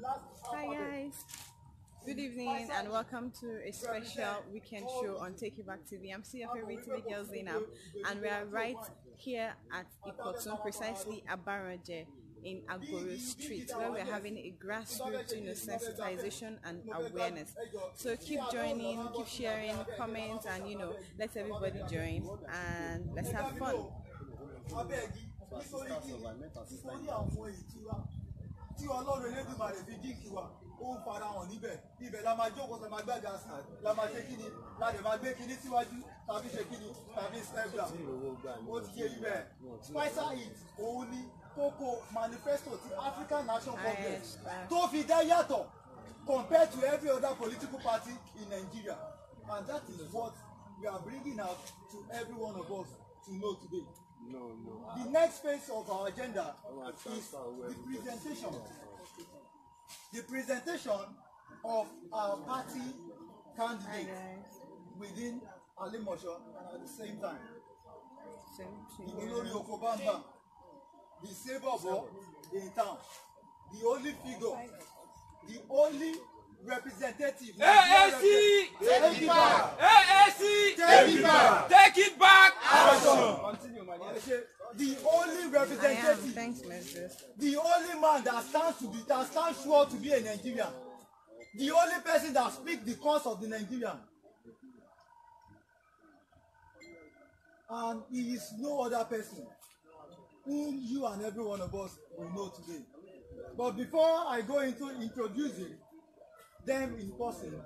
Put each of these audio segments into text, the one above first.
Hi guys, good evening and welcome to a special weekend show on Take It Back TV. I'm still your favorite TV girl Zainab, and we are right here at Ikotun, precisely Abaroje in Agoro Street, where we're having a grassroots sensitization and awareness. So keep joining, keep sharing, comment, and let everybody join and let's have fun. Tí Ọlọ́run Elédùmarè fi dínkì wa ó ń fara hàn níbẹ̀ ibẹ̀ la máa jókòó la máa gbàgbà sí la máa ṣe kíni la dẹ̀ máa gbé kíní síwájú tàbí ṣe kíni tàbí step down ó ti yé ibẹ̀ spicer it òun ni kókó manifesto ti African National Congress tó fi dá yàtọ̀ compared to every other political party in Nigeria, and that is what we are bringing out to every one of us to know today. The next phase of our agenda is the presentation of our party candidates within Alimosho, and at the same time, Olori Okobamba, the savior in town, the only figure, the only representative. AAC, take it back. AAC, take it back. Take it back. Continue, my dear. The only representative, the only man that stands sure to be a Nigerian, the only person that speaks the cause of the Nigerian, and he is no other person whom you and every one of us will know today. But before I go into introducing them in person,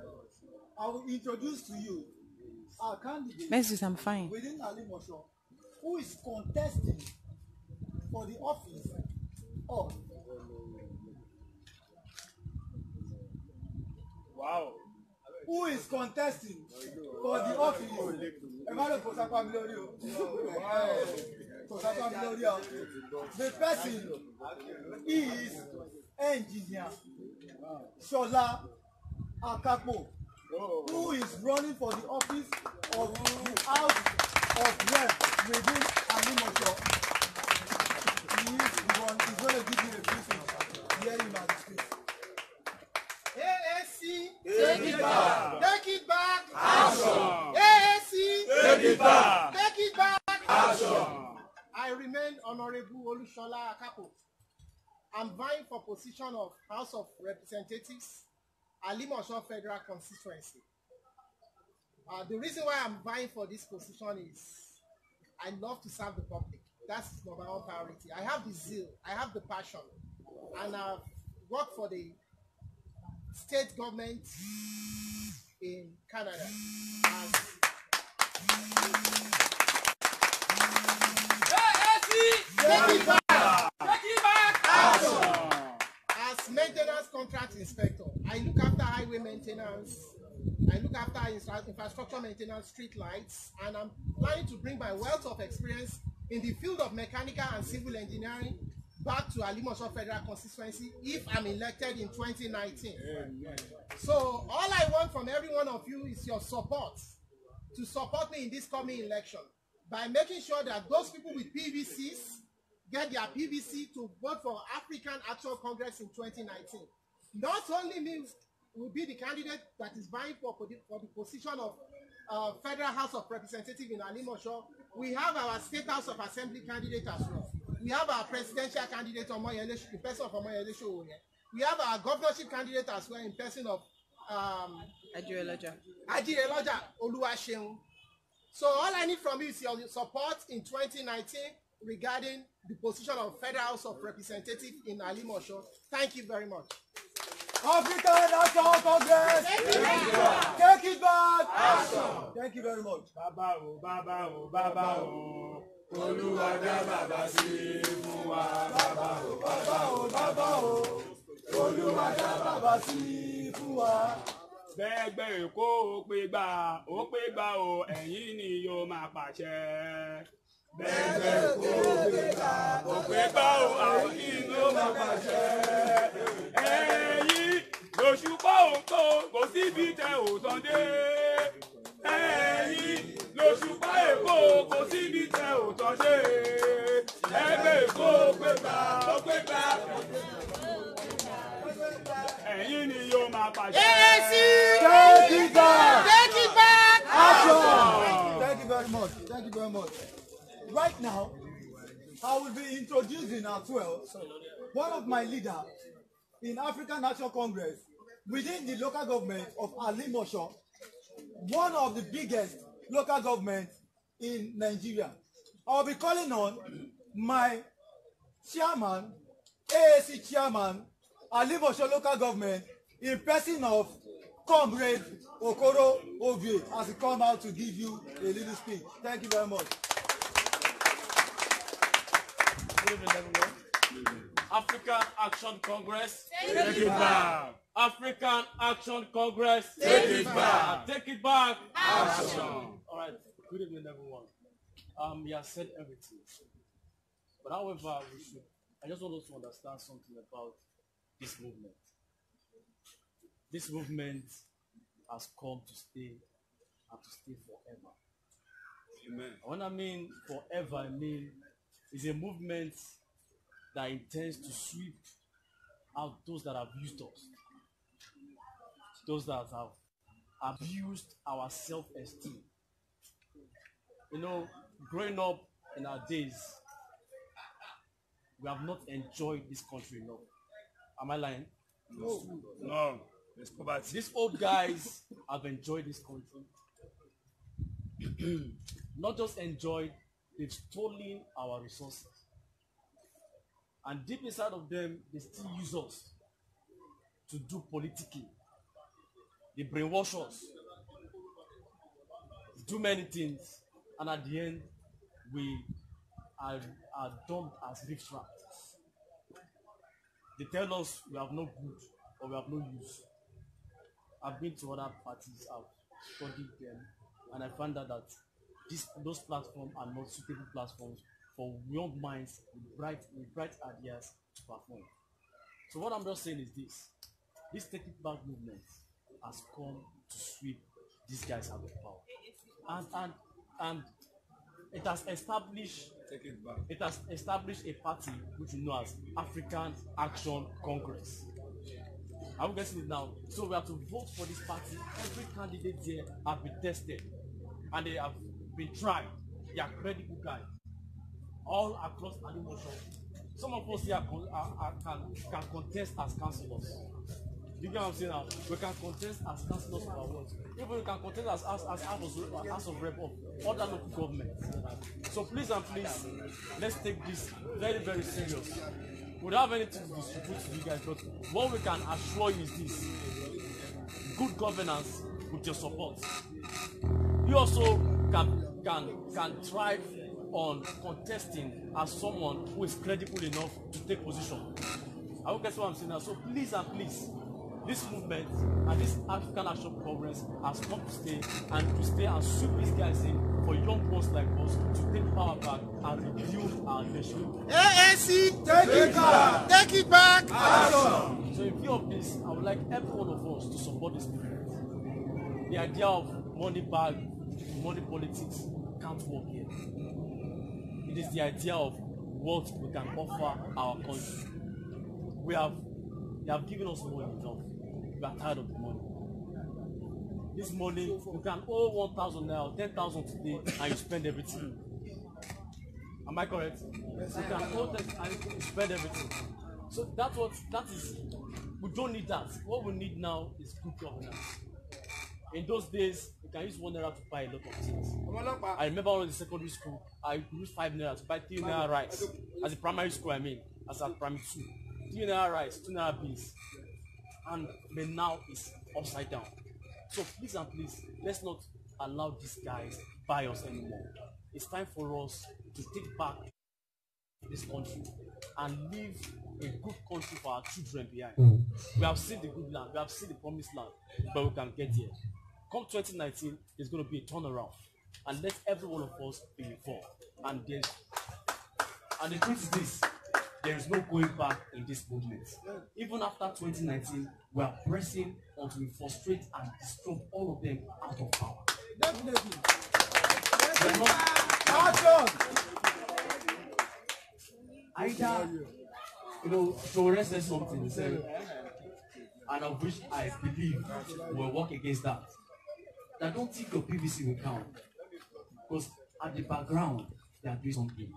I will introduce to you our candidate within Alimosho, who is contesting for the office of who is contesting for the office. The person is Engineer Shola Akapo, who is running for the office of the House of Reps within Alimosho. He is the one. He's going to give you a briefing. Hear him at the speech. AAC, take it back. Take it back. Action. AAC, take it back. Take it back. Action. I remain Honorable Olushola Akapo. I'm vying for position of House of Representatives, Alimosho Federal Constituency. The reason why I'm vying for this position is I love to serve the public. That's number one priority. I have the zeal, I have the passion, and I've worked for the state government in Canada. As maintenance contract inspector, I look after highway maintenance, I look after infrastructure maintenance, street lights, and I'm planning to bring my wealth of experience in the field of mechanical and civil engineering back to Alimosho Federal Constituency if I'm elected in 2019. So all I want from every one of you is your support to support me in this coming election by making sure that those people with PVCs get their PVC to vote for African Action Congress in 2019. Not only me will be the candidate that is vying for the position of Federal House of Representatives in Alimosho, we have our State House of Assembly candidate as well. We have our presidential candidate Omoyele, in person of Omoyele Sowore. We have our governorship candidate as well in person of Ajireloja Oluwaseun. So all I need from you is your support in 2019 regarding the position of Federal House of Representatives in Alimosho. Thank you very much. African National Congress, take it back. Action. Thank you very much. Baba o, Baba o, Baba o. Oluwada Baba si fún wa. Baba o, Baba o, Baba o. Oluwada Baba si fún wa. Bẹ́gbẹ́ Èkó ó pé gbà o, ẹ̀yin ni yóò máa pàṣẹ. Bẹ́gbẹ́ Èkó ó pé gbà o, àwọn ni yóò máa pàṣẹ. Ẹ̀yin lòṣùpá òǹkó kò síbi tẹ òsàn dé. Ẹ̀yin lòṣùpá Èkó kò síbi tẹ òsàn dé. Ẹgbẹ́ Èkó ó pé gbà. AAC! Take it back! Take it back! Action! Thank you very much. Thank you very much. Right now, I will be introducing as well one of my leaders in African National Congress within the local government of Alimosho, one of the biggest local governments in Nigeria. I'll be calling on my chairman, AAC chairman, Alimosho local government, in person of Comrade Okoro Ovie, as he come out to give you a little speech. Thank you very much. Good evening, everyone. African Action Congress. Take it back. African Action Congress. Take it back. Take it back. Action. All right. Good evening, everyone. He has said everything. But however, I just want us to understand something about this movement. This movement has come to stay and to stay forever. Amen. When I mean forever, I mean it's a movement that intends to sweep out those that have used us, those that have abused our self-esteem. You know, growing up in our days, we have not enjoyed this country enough. Am I lying? No. There's poverty. These old guys have enjoyed this country. Not just enjoyed, they've stolen our resources. And deep inside of them, they still use us to do politicking. They brainwash us, do many things, and at the end, we are dumped as riffraff. They tell us we have no good or we have no use. I've been to other parties, I've studied them, and I found out that those platforms are not suitable platforms for young minds with bright ideas to perform. So what I'm just saying is this Take It Back movement has come to sweep these guys out of power. And it has established a party which we know as African Action Congress. Are we getting it now? So we have to vote for this party. Every candidate there have been tested and they have been tried. They are credible guys all across Alimosho. Some of us here can contest as councillors. You get what I'm saying now? We can contest as councillors for our words. Even we can contest as House of Rep of other local governments. So please and please, let's take this very, very serious. We don't have anything to distribute to you guys, but what we can assure you is this: good governance with your support. You also can thrive on contesting as someone who is credible enough to take position. I will guess what I'm saying now. So please and please, this movement and this African Action Congress has come to stay and sweep these guys in for young ones like us to take power back and rebuild our nation. AAC! Take it back! Take it back! Action! So in view of this, I would like every one of us to support this movement. The idea of money bag, money politics can't work here. It is the idea of what we can offer our country. They have given us money enough. We are tired of the money. This money, you can owe 1,000 now, 10,000 today, and you spend everything. Am I correct? Yes, you can owe 10 and you spend everything. So that is. We don't need that. What we need now is good governance. In those days, you can use 1 naira to buy a lot of things. I remember when I was in secondary school, I used 5 naira to buy 3 naira rice. As a primary school, I mean, as a primary 2. 3 naira rice, 2 naira beans. And but now it's upside down. So please and please, let's not allow these guys buy us anymore. It's time for us to take back this country and leave a good country for our children behind. We have seen the good land, we have seen the promised land, but we can get there. Come 2019, there's going to be a turnaround, and let every one of us be involved. And the truth is this: there is no going back in this movement. Even after 2019, we are pressing until we frustrate and destroy all of them out of power. Definitely. Either, Sowore said something. He said, and of which I believe will work against that. I don't think your PVC will count, because at the background they are doing something.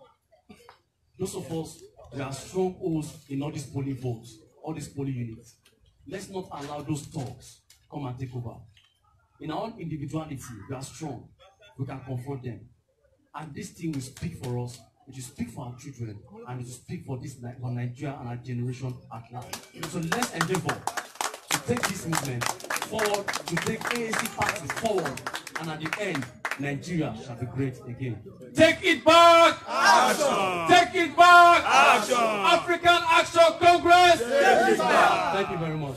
Those of us, we are strongholds in all these polling votes, all these polling units. Let's not allow those talks come and take over. In our own individuality, we are strong. We can confront them. And this thing will speak for us. It will speak for our children. And it will speak for this for Nigeria and our generation at large. So let's endeavor to take this movement forward, to take ANC parties forward. And at the end, Nigeria shall be great again. Take it back! Action! Take it back! Action! African Action Congress! Take it back! Thank you very much.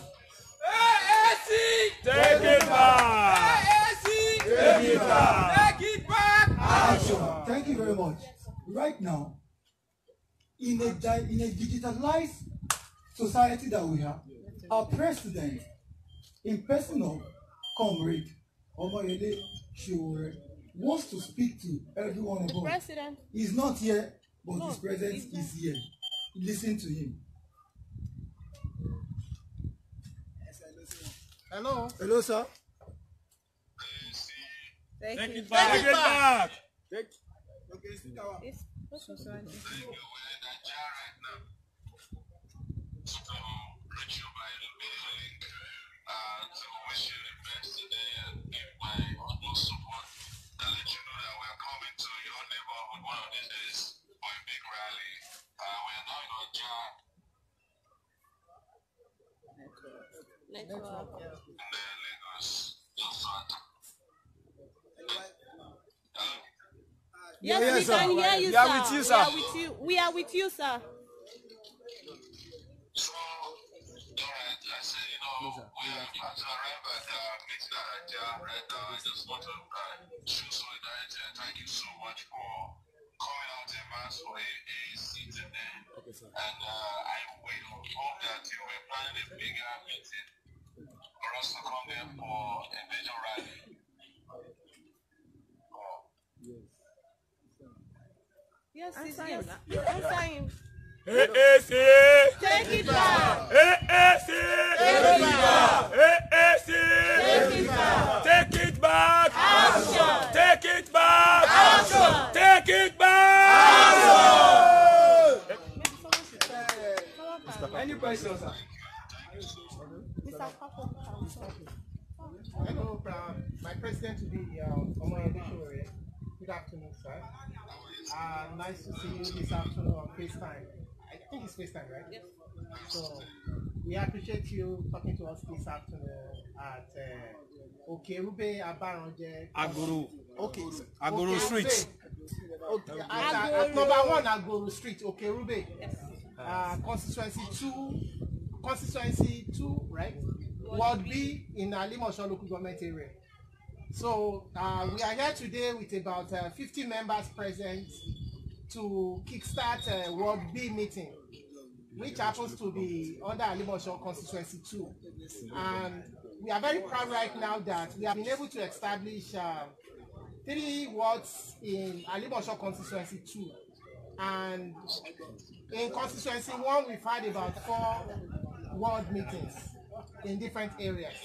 Take it back! Take it back! Take it back! Action! Thank you very much. Right now, in a digitalized society that we have, our president, in person of Comrade Omoyele Sowore, wants to speak to every one of us. President. He's not here, but his presence is here. Listen to him. Hello. Hello, sir. Take it back! Take it back! It's also so Yes, we can hear you, sir. We are with you, sir. We are with you, sir. I just want to show solidarity and thank you so much for coming out in mass for AAC today. Okay, sir. And I hope that you were planning a bigger meeting for us to come there for a major rally. Yes, answer him. AAC! Take it back! AAC! Take it back! AAC! Take it back! Take it back! Action! Take it back! Action! Take it back! Any questions, sir? Hello, my president will be Omoyele Sowore. Good afternoon, sir. Nice to see you this afternoon on FaceTime. I think it's FaceTime, right? Yes. So we appreciate you talking to us this afternoon at Okerube Abaronje. Agoro. Okay. Agoro Street. Okay. At number 1 Agoro Street, Okerube. Yes. Constituency 2, right? Ward B in Alimosho local government area. So we are here today with about 50 members present to kickstart Ward B meeting, which happens to be under Alimosho Constituency 2. And we are very proud right now that we have been able to establish 3 wards in Alimosho Constituency 2. And in Constituency 1, we've had about 4 ward meetings in different areas.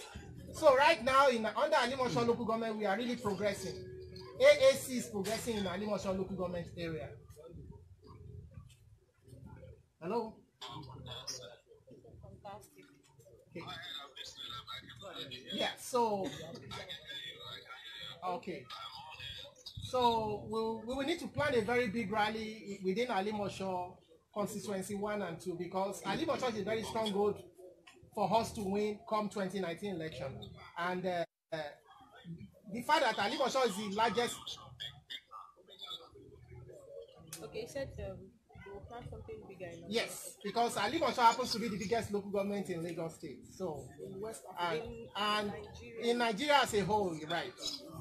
So right now, under Alimosho local government, we are really progressing. AAC is progressing in Alimosho local government area. Hello? Fantastic. Okay. Yeah, so... Okay. So we will need to plan a very big rally within Alimosho Constituency 1 and 2, because Alimosho is a very strong goal for us to win come 2019 election. And the fact that Alimosho is the largest... Okay, you said we'll plan something bigger. Yes, because Alimosho happens to be the biggest local government in Lagos State. So, and in Nigeria as a whole, right?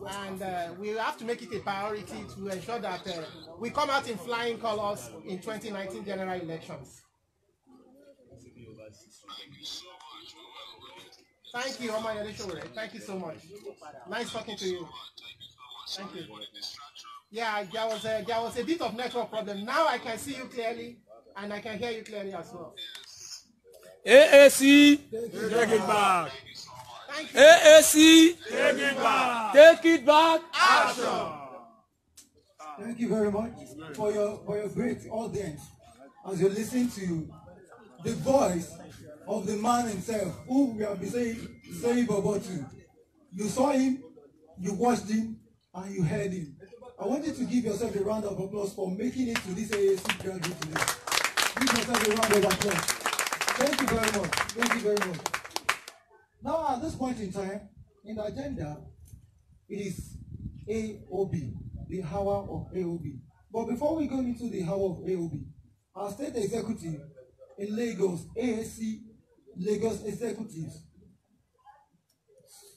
And we have to make it a priority to ensure that we come out in flying colors in 2019 general elections. Thank you, Omoyele Sowore. Thank you so much. Nice talking to you. Thank you. Yeah, there was a bit of network problem. Now I can see you clearly, and I can hear you clearly as well. AAC, Take it back. AAC, Take it back. take it back. Thank you very much for your great audience as you listen to the voice of the man himself, who we have been saying about to. You saw him, you watched him, and you heard him. I want you to give yourself a round of applause for making it to this AAC graduate today. Give yourself a round of applause. Thank you very much. Thank you very much. Now, at this point in time, in the agenda, it is AOB, the hour of AOB. But before we go into the hour of AOB, our state executive in Lagos, AAC Lagos executives,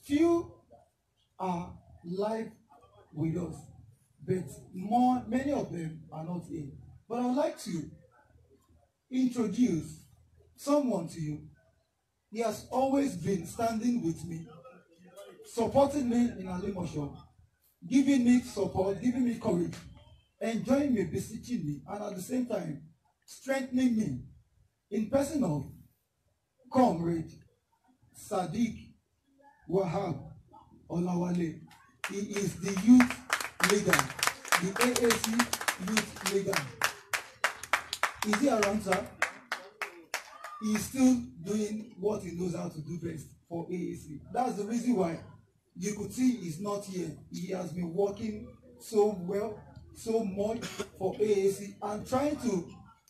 few are live with us, but many of them are not here. But I would like to introduce someone to you. He has always been standing with me, supporting me in Alimosho, giving me support, giving me courage, enjoying me, beseeching me, and at the same time, strengthening me in person of Comrade Sadiq Wahab Olawale. He is the youth leader, the AAC youth leader. Is he around, sir? He is still doing what he knows how to do best for AAC. That's the reason why you could see he's not here. He has been working so well, so much for AAC and trying to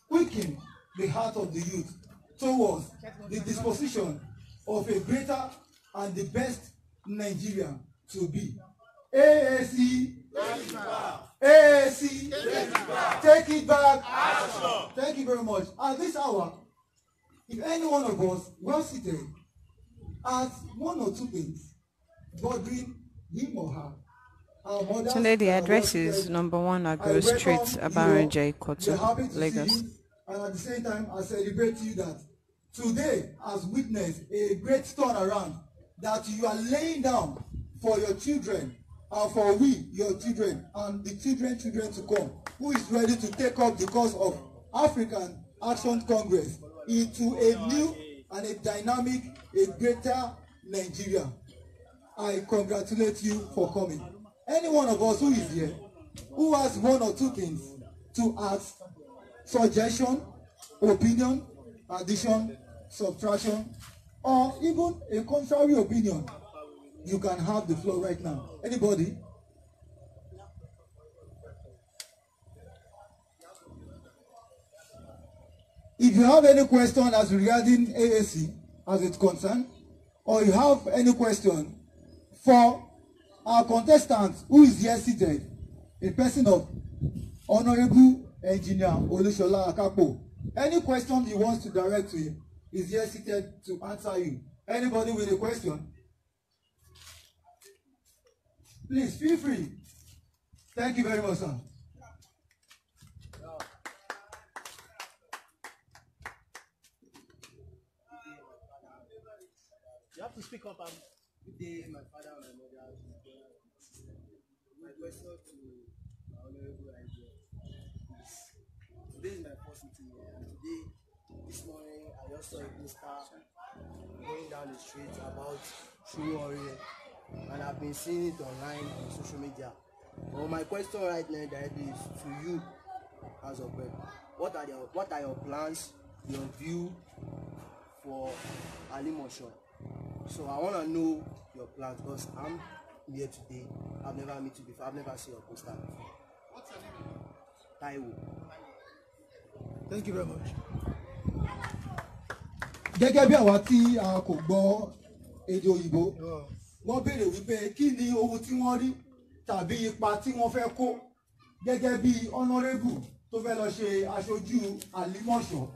quicken the heart of the youth towards the disposition of a greater and the best Nigeria to be. AAC, AAC, take it back. Thank you very much. At this hour, if any one of us well seated has one or two things bothering him or her, Today the address is number 1 Agro Street, Abaranjay, Kotu, Lagos. And at the same time, I celebrate you that today has witnessed a great turnaround that you are laying down for your children and for we, your children, and the children to come, who is ready to take up the cause of African Action Congress into a new and a dynamic, a greater Nigeria. I congratulate you for coming. Any one of us who is here, who has one or two things to ask, suggestion, opinion, addition, subtraction, or even a contrary opinion, you can have the floor right now. Anybody? If you have any question as regarding AAC as it's concerned, or you have any question for our contestant who is here seated, a person of Honorable Engineer Olushola Akapo, any question he wants to direct to him is here seated to answer you. Anybody with a question? Please feel free. Thank you very much, sir. You have to speak up. Good day, my father and my mother. My question to my honorable idea is, today is my first meeting here, and today, this morning, I just saw a poster going down the street about Sowore, and I've been seeing it online on social media. But my question right now directly is to you as a web. What are your plans, your view for Alimosho? So I want to know your plans because I'm here today. I've never met you before. I've never seen your poster before. What's your name? Taiwo. Thank you very much. Gẹ́gẹ́ bí àwa tí a kò gbọ́ èdè òyìnbó, wọ́n béèrè wípé kí ni ohun tí wọ́n rí tàbí ipa tí wọ́n fẹ́ kó gẹ́gẹ́ bí honorable tó fẹ́ lọ ṣe aṣojú Àlímọ̀ṣọ́.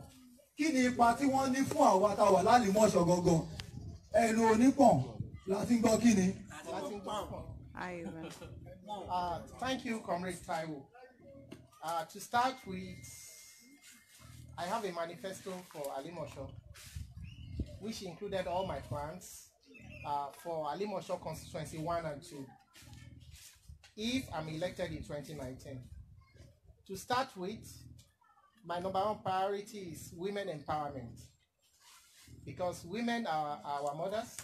Kí ni ipa tí wọ́n ní fún àwa tá wà l'Àlímọ̀ṣọ́ gangan? Ẹnu onípọ̀n láti gbọ́ kí ni. Thank you, Comrade Taiwo. To start with, I have a manifesto for Alimosho, which included all my plans for Alimosho constituency 1 and 2, if I'm elected in 2019. To start with, my number 1 priority is women empowerment. because women are our mothers.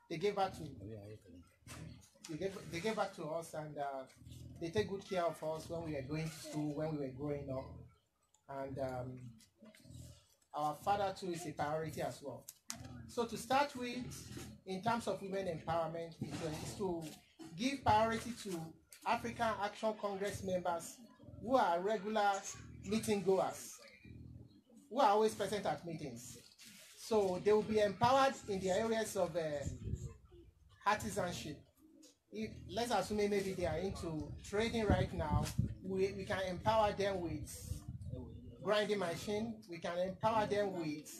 They gave back to us, and they take good care of us when we were going to school, when we were growing up, and our father too is a priority as well. So to start with, in terms of women empowerment, is to give priority to African Action Congress members who are regular meeting goers, who are always present at meetings. So they will be empowered in the areas of artisanship. If, let's assume maybe they are into trading right now, we can empower them with grinding machine. We can empower them with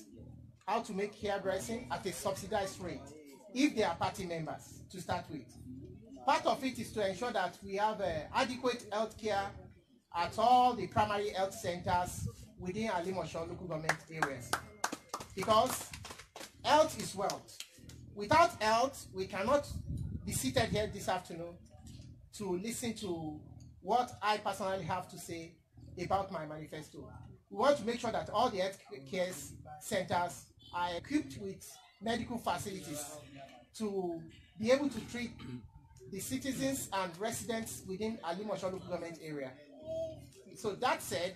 how to make hairdressing at a subsidized rate if they are party members to start with. Part of it is to ensure that we have adequate health care at all the primary health centers within Alimosho local government areas, because health is wealth. Without health, we cannot be seated here this afternoon to listen to what I personally have to say about my manifesto. We want to make sure that all the health care centers are equipped with medical facilities to be able to treat the citizens and residents within Alimosho local government area. So that said,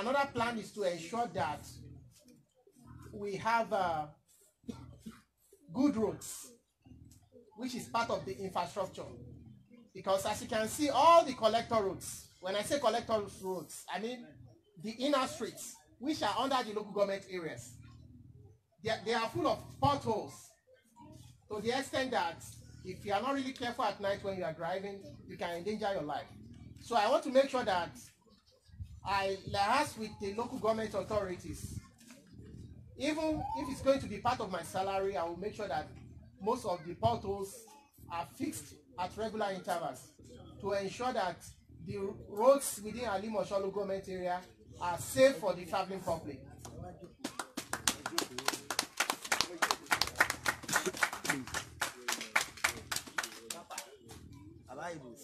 another plan is to ensure that we have good roads, which is part of the infrastructure. Because as you can see, all the collector roads, when I say collector roads, I mean the inner streets, which are under the local government areas. They are full of potholes, to the extent that if you are not really careful at night when you are driving, you can endanger your life. So I want to make sure that I liaise with the local government authorities. Even if it's going to be part of my salary, I will make sure that most of the potholes are fixed at regular intervals to ensure that the roads within Alimosho local government area are safe for the traveling public.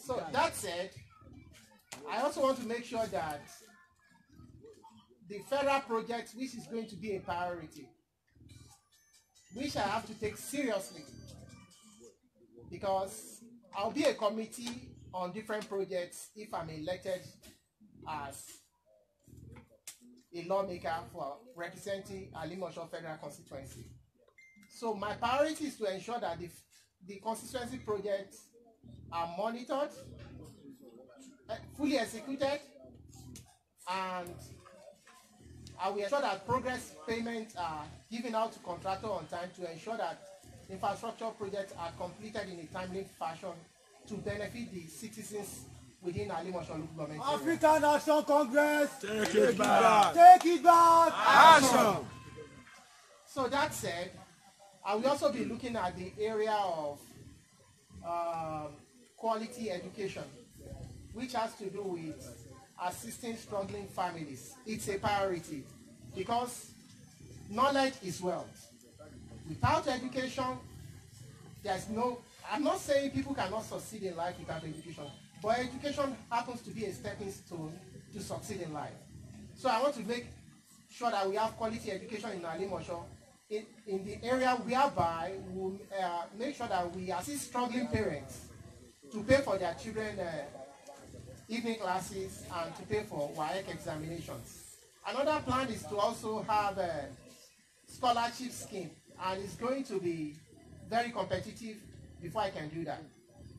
So that said, I also want to make sure that the federal project, which is going to be a priority, which I have to take seriously, because I'll be a committee on different projects if I'm elected as a lawmaker for representing Alimosho Federal Constituency. So my priority is to ensure that the constituency projects are monitored, fully executed, and I will ensure that progress payments are given out to contractor on time to ensure that infrastructure projects are completed in a timely fashion to benefit the citizens within Alimosho local government. African Action Congress, Take it back. take it back. Action. So that said, I will also be looking at the area of quality education, which has to do with assisting struggling families. It's a priority because knowledge is wealth. Without education, there's no, I'm not saying people cannot succeed in life without education, but education happens to be a stepping stone to succeed in life. So I want to make sure that we have quality education in Alimosho in the area whereby we make sure that we assist struggling parents to pay for their children evening classes and to pay for WAEC examinations. Another plan is to also have a scholarship scheme, and it's going to be very competitive before I can do that.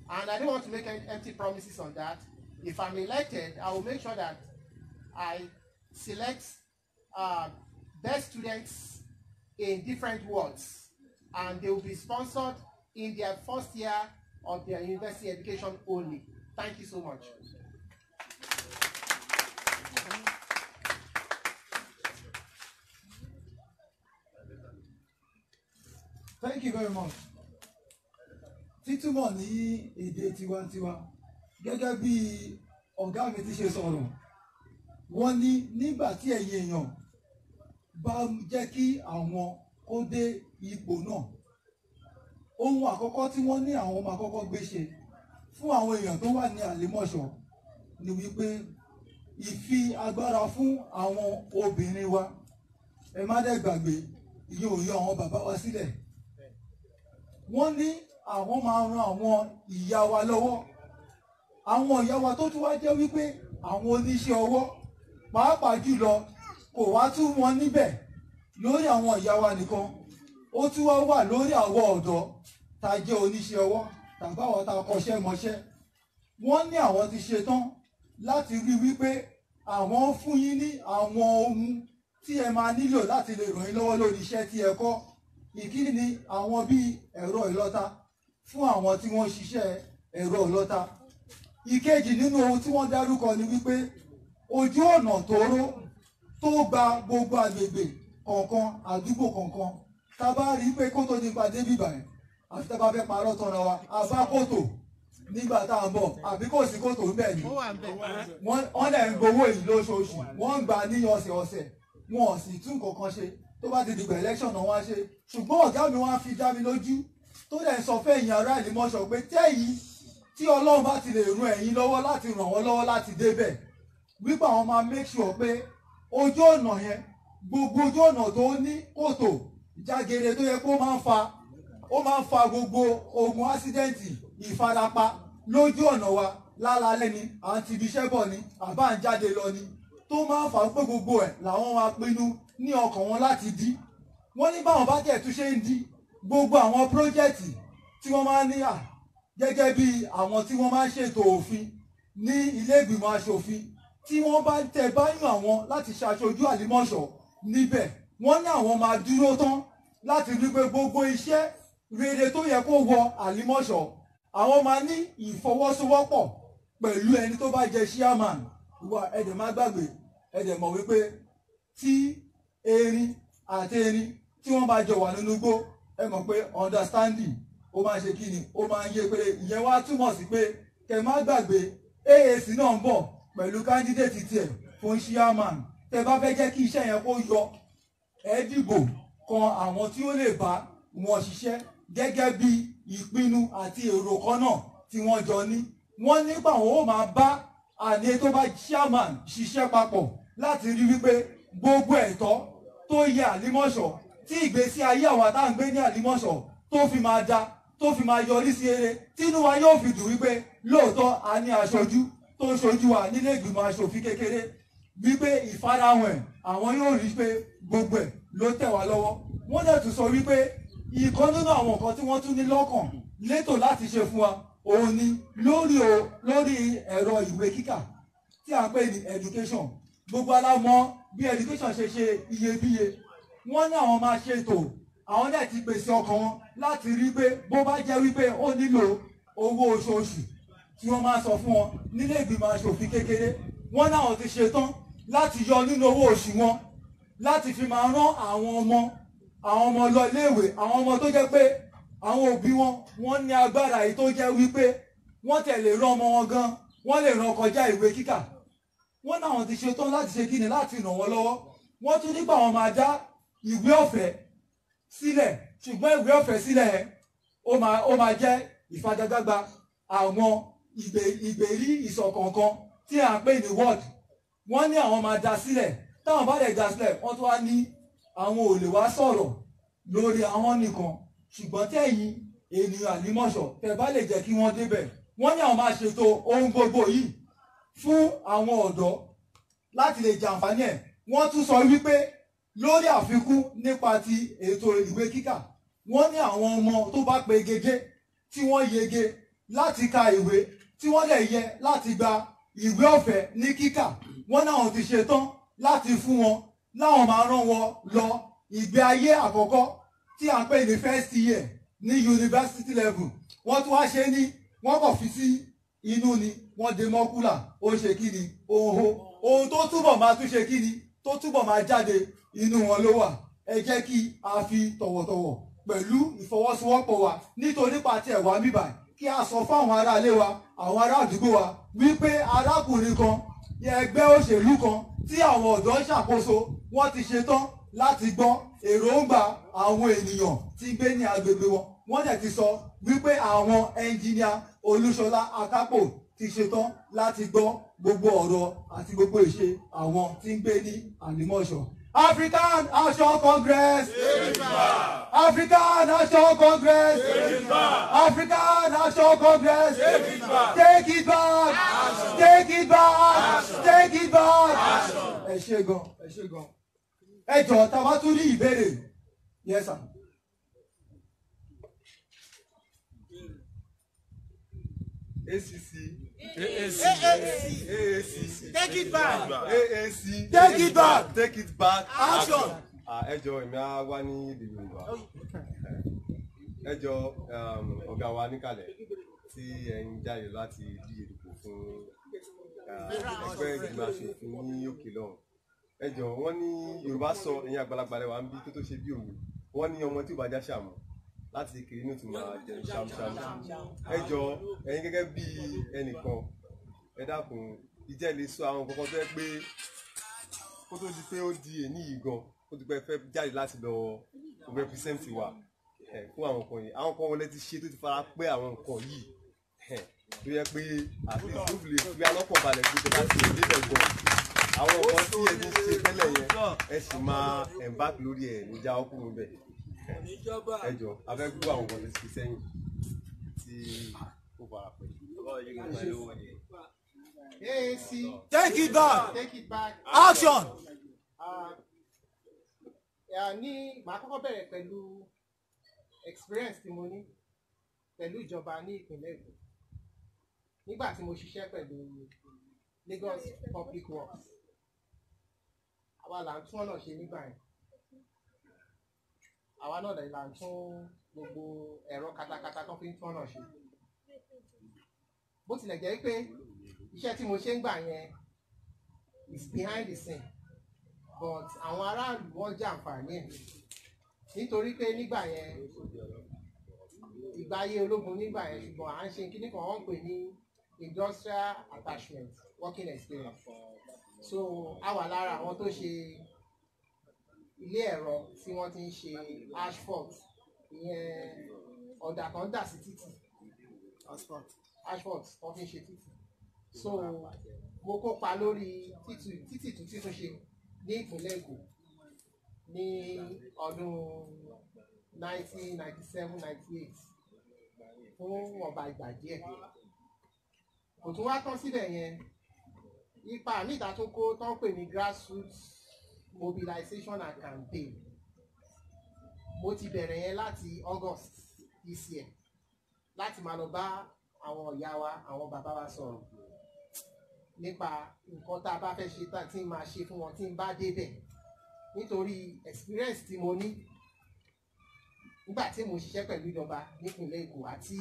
And I don't want to make any empty promises on that. If I'm elected, I will make sure that I select best students in different wards, and they will be sponsored in their first year of their university education only. Thank you so much. Thank you very much. Títúmọ̀ ní èdè tiwantiwa gẹ́gẹ́ bí ọ̀gá mi ti ṣe sọ̀rọ̀, wọ́n ní nígbà tí ẹ̀yin èèyàn bá jẹ́ kí àwọn kó dé ipò náà, ohun àkọ́kọ́ tí wọ́n ní àwọn máa kọ́kọ́ gbé ṣe fún àwọn èèyàn tó wà ní Àlímọ̀ṣọ́ ni wípé ìfi agbára fún àwọn obìnrin wa. Ẹ má dẹ̀ gbàgbé ìyẹn ò yọ àwọn bàbá wa sílẹ̀. Wọ́n ní àwọn máa ran àwọn ìyá wa lọ́wọ́. Àwọn ìyá wa tó tún wá jẹ́ wípé àwọn oníṣẹ́ ọwọ́ pàápàá jùlọ kò wá tún wọn níbẹ̀ lórí àwọn ìyá wa nìkan. Ó tún wá wà lórí àwọn ọ̀dọ́ tá a jẹ́ oníṣẹ́ ọwọ́ tàbí àwọn tá a kọ́ṣẹ́ mọṣẹ́. Wọ́n ní àwọn ti ṣetán láti rí wípé àwọn fún yín ní àwọn ohun tí ẹ máa nílò láti lè ràn yín lọ́wọ́ lórí iṣẹ́ tí ẹ kọ́. Ìkíni ni àwọn bíi ẹ̀rọ ìlọta fún àwọn tí wọ́n ṣiṣẹ́ ẹ̀rọ ìlọta. Ìkejì nínú ohun tí wọ́n dárúkọ ni wípé ojú ọ̀nà tóóró tó gba gbogbo àgbègbè kọ̀ọ̀kan àdúgbò kọ̀ọ̀kan. Tá a bá rí pé kótó nípa débì báyìí àti tá a bá fẹ́ parọ́ tọ́ra wa àbá kòtò nígbà tá à ń bọ̀ àbí kò sí kòtò ń bẹ̀ ni. Wọ́n lẹ̀ ń gbowó yìí lóṣooṣù, wọ́n ń gbà ní ọ̀sẹ̀ọ̀sẹ̀, wọn ò sì tún kankan ṣe. Tó bá ti dìgbà election náà wá ṣe. Ṣùgbọ́n ọ̀gá mi wá fi dá mi lójú tó dẹ̀ sọ fẹ́ ẹ̀yin ará Ìlímọ̀ṣọ́ pé tẹ́yìí tí Ọlọ́run bá ti lè ràn ẹ̀yin lọ́wọ́ láti ràn wọ́n lọ́wọ́ láti débẹ̀ wípé àwọn máa make sure pé ojú ọ̀nà yẹn gbogbo ojú ọ̀nà tó ní kòtò jágere tó yẹ kó máa ń fa gbogbo ogun ásídẹ́ǹtì ìfarapa lójú ọ̀nà wa lálálẹ́ ni à ń ti ibiṣẹ́ bọ̀ ni àbá ń jáde lọ ni tó máa ń fà pé gbogbo ẹ̀ làwọn máa pinnu ní ọkàn wọn láti dí. Wọ́n ní báwọn bá tẹ̀ tún ṣe ń dí gbogbo àwọn pírójẹ́tì tí wọ́n máa ń ní gẹ́gẹ́ bí àwọn tí wọ́n máa ń ṣètò òfin ní ilé ìgbìmọ̀ aṣòfin tí wọ́n bá tẹ̀ bá yàn àwọn láti ṣàṣojú Àlímọ̀ṣọ́ níbẹ̀ wọ́n ní àwọn máa dúró tán láti rí pé gbogbo iṣẹ́ rere tó yẹ kó wọ Àlímọ̀ṣọ́ àwọn máa ní ìfọwọ́sowọ́pọ̀ pẹ̀lú ẹni tó bá jẹ chairman. Ìwà ẹ̀dẹ̀ má gbàgbé ẹ̀dẹ̀ mọ̀ wípé tí erin àti erin tí wọ́n bá jọ wà nínú igbó ẹ mọ̀ pé understanding ó máa ṣe kí ni ó máa ń yé pé ìyẹn wá túmọ̀ sí pé kẹ má gbàgbé AAC náà ń bọ̀ pẹ̀lú candidate tiẹ̀ fún chairman. Tẹ bá fẹ́ jẹ́ kí iṣẹ́ yẹn kó yọ ẹ dìbò kan àwọn tí ó lè bá wọn ṣiṣẹ́ gẹ́gẹ́ bí ìpinnu àti èrò kan náà tí wọ́n jọ ní. Wọ́n nípa àwọn ó máa bá àní tó bá chairman ṣiṣẹ́ papọ̀ láti rí wípé gbogbo ẹ̀tọ́ tó yẹ Àlímọ̀ṣọ́ tí ìgbésí ayé àwọn àtàǹgbé ní Àlímọ̀ṣọ́ tó fi máa da tó fi máa yọrí sí eré tínú wa yóò fi dùn wípé lóòótọ́ a ní aṣojú tó ń ṣojú wa nílé ìgbìmọ̀ aṣòfin kékeré wípé ìfarahàn ẹ̀ àwọn yóò rí pé gbogbo ẹ̀ ló tẹ̀ wá lọ́wọ́. Wọ́n dẹ̀ tún sọ wípé ìkan nínú àwọn nǹkan tí wọ́n tún ní lọ́kàn létò láti ṣe fún wa òun ni lórí ẹ̀rọ ìwé kíkà tí a ń pè ní education. Gbogbo alámọ̀ bí education ṣe ṣe iyebíye. Wọ́n ní àwọn máa ṣètò àwọn dẹ̀ ti pèsè ọkàn wọn láti rí pé bó bá jẹ́ wípé ó nílò owó oṣooṣù tí wọ́n máa sọ fún wọn nílé ìgbìmọ̀ aṣòfin kékeré wọ́n náà ti ṣetán láti yọ nínú owó oṣù wọn láti fi máa rán àwọn ọmọ lọ iléèwé. Àwọn ọmọ tó jẹ́ pé àwọn òbí wọ́n ní agbára yìí tó jẹ́ wípé wọ́n tẹ̀lé rán ọmọ wọn gan wọ́n lè rán kọjá ìwé kíkà. Wọ́n náà ti ṣetán láti ṣe kíni láti ràn wọ́n lọ́wọ́. Wọ́n tún nípa àwọn máa dá ìwé ọ̀fẹ́ sílẹ̀ ṣùgbọ́n ìwé ọ̀fẹ́ sílẹ̀ yẹn ó máa jẹ́ ìfagagbágba àwọn ìgbèrí ìsọ̀kọ̀ọ̀kan tí à ń pè ní ward. Wọ́n ní àwọn máa dá sílẹ̀ táwọn bá lè dá sílẹ̀ wọ́n tún wá ní àwọn ò lè wá sọ̀rọ̀ lórí àwọn nìkan ṣùgbọ́n tẹ̀yin ènìyàn Àlímọ̀ṣọ́ tẹ́ bá lè jẹ́ kí wọ́n débẹ̀. Wọ́n ní àwọn máa ṣètò ohun gbogbo yìí fún àwọn ọ̀dọ́ láti lè jàǹfààní ẹ̀. Wọ́n tún sọ wípé lórí àfikún nípa ti ètò ìwé kíkà wọ́n ní àwọn ọmọ tó bá pegedé tí wọ́n yege láti ka ìwé tí wọ́n lè yẹ láti gba ìwé ọ̀fẹ́ ní kíkà wọ́n náà ti ṣetán láti fún wọn láwọn máa rán wọn lọ ìgbé ayé àkọ́kọ́ tí à ń pè ní first year ní university level. Wọ́n tún wá ṣe ní wọ́n kàn fi sí inú ni wọ́n dé mọ́kúlà ó ṣe kí ni ohun tó túbọ̀ máa tún ṣe kí ni tó túbọ̀ máa jáde inú wọn ló wà. Ẹ jẹ́ kí a fi tọ̀wọ̀tọ̀wọ̀ pẹ̀lú ìfọwọ́sowọ́pọ̀ wa nítorí pàtí ẹ̀wà bíbà kí a sọ fún àwọn ará ilé wa àwọn ará àdúgbò wa wípé arákùnrin kan ẹgbẹ́ òṣèlú kan tí àwọn ọ̀dọ́ ń ṣàkóso wọ́n ti ṣetán láti gbọ́ èròǹgbà àwọn ènìyàn tí ń gbé ní agbègbè wọn. Wọ́n dẹ̀ ti sọ wípé àwọn ẹnjìníà Olúṣọlá Akápò ti ṣetán láti gbọ́ gbogbo ọ̀rọ̀ àti gbogbo ìṣe àwọn tí ń gbé ní Àlímọ̀ṣọ́. African Action Congress. African Action Congress. African Action Congress. Take it back. Take it back. Take it back. Ẹ ṣé gan, ẹ ṣé gan. Ẹ jọ̀ọ́ tá bá tún ní ìbéèrè. Yes sir. ACC. Take it back. AAC. Take it back. Take it back. Action. Ẹ jọ̀ọ́ èmi á wá ní èdè Yorùbá. Ẹ jọ̀ọ́ ọ̀gá wa níkàlẹ̀ tí ẹ ń jáde láti díje dìbò fún ẹgbẹ́ ìgbìmọ̀ aṣòfin ní òkè lọ́hùn. Ẹ jọ̀ọ́ wọ́n ní Yorùbá sọ ẹ̀yin àgbàlagbà rẹ̀ wá ń bí tó ṣe bí òwe. Wọ́n ní ọmọ tí ò bá já ṣàmù láti kiri inú tí máa jẹ ṣàmùṣàmù. Ẹ jọ̀ọ́ ẹ̀yin gẹ́gẹ́ bí ẹnìkan ẹ dákun ìjẹ́ lè sọ àwọn kọ̀ọ̀kan tó yẹ pé kó tó di pé ó di èní yìí gan kó tó pẹ́ fẹ́ jáde láti lọ represent wa fún àwọn nǹkan yìí àwọn kan wọlé ti ṣe tó ti fara pẹ́ àwọn nǹkan yìí tó yẹ pé àti ìdúró lè fi alọ́kọ̀ balẹ̀ pé tẹ́lá ti lè débẹ̀ gan àwọn nǹkan tí ẹ ti ṣe tẹ́lẹ̀ yẹn ẹ sì máa embark lórí ẹ̀ níjà ọkùnrin bẹ̀ ẹ jọ abẹ́ gbọ́ àwọn nǹkan tó ti fi sẹ́yìn tí ó fara pẹ́. AAC. Take it back. Take it back. Action. Ní màá kọ́kọ́ bẹ̀rẹ̀ pẹ̀lú experience tí mo ní pẹ̀lú ìjọba ní ìpínlẹ̀ Èkó nígbà tí mo ṣiṣẹ́ pẹ̀lú Lagos Public Works àwa là ń tún ọ̀nà ṣe nígbà yẹn àwa náà là ń tún gbogbo ẹ̀rọ katakata tó fi ń tún ọ̀nà ṣe bó tilẹ̀ jẹ́ pé iṣẹ́ tí mo ṣe ń gbà yẹn is behind the scene but àwọn aráàlú wọ́n jàǹfààní ẹ̀ nítorí pé nígbà yẹn ìgbà ayé ológun nígbà yẹn ṣùgbọ́n à ń ṣe kíní kan wọ́n ń pè ní industrial attachment working experience so a wà lára àwọn tó ṣe ilé ẹ̀rọ tí wọ́n ti ń ṣe asphalt ìyẹn ọ̀dà kan dà sí títì asphalt wọ́n fi ń ṣe títì so mo kópa lórí títì tuntun ṣe ní ìpínlẹ̀ Èkó ní ọdún 1997-98 fún ọba ìgbà díẹ̀ kò tún wá tán síbẹ̀ yẹn ipa níta tó kó tán pè ní grassroots mobilization and campaign mo ti bẹ̀rẹ̀ yẹn láti August this year láti máa lọ bá àwọn ìyá wa àwọn bàbá wa sọ̀rọ̀ nípa nǹkan tá a bá fẹ́ ṣe tí n máa ṣe fún wọn tí n bá débẹ̀ nítorí experience tí mo ní nígbà tí mo ṣiṣẹ́ pẹ̀lú ìjọba nípìnlẹ̀ Èkó àti